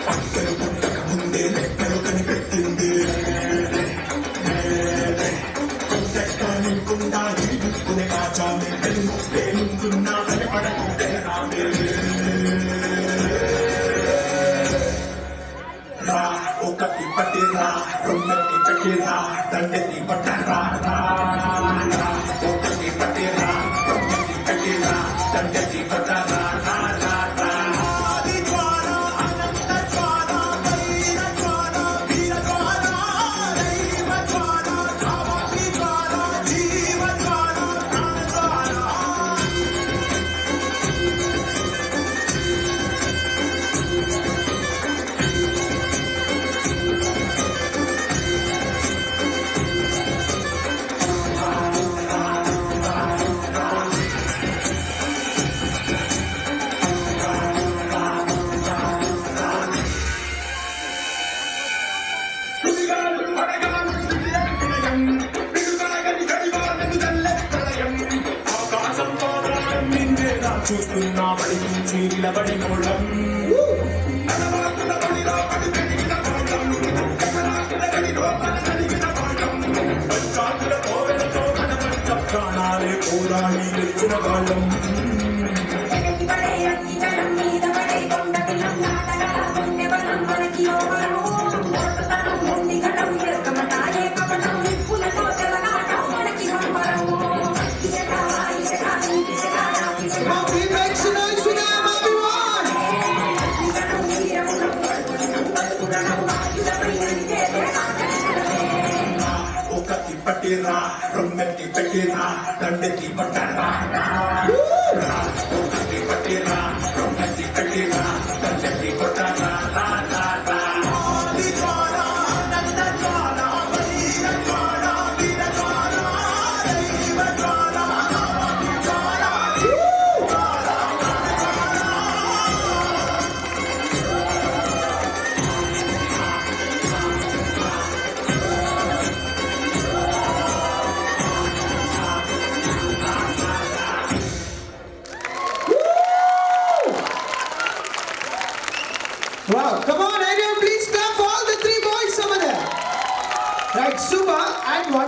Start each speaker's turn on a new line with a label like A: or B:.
A: పక్కన పుట్టక ముందే లెక్కలు కనిపెట్టింది. కొట్టకుండా ఇరుక్కునే కాచామే పేలుతున్నా భయపడకుంటే రామే. రా ఒకటి పట్టిరా రొమ్మెత్తి పెట్టిరా దండెత్తి పట్టరా. ఒకటి పట్టిరా రొమ్మెత్తి పెట్టిరా దండెత్తి పట్టరా. చూస్తున్నా బడి నుంచి నిలబడి నోళ్ళం ప్రాణాలే పోరాడి తెచ్చిన కాలం. ఒకటి పట్టిరా రొమ్మెత్తి పెట్టిరా దండెత్తి పట్టరా. ఒకటి పట్టిరా రొమ్మెత్తి పెట్టిరా దండెత్తి పట్టరా.
B: Wow, come on, everyone, please clap for all the three boys over there. Right, super. And one.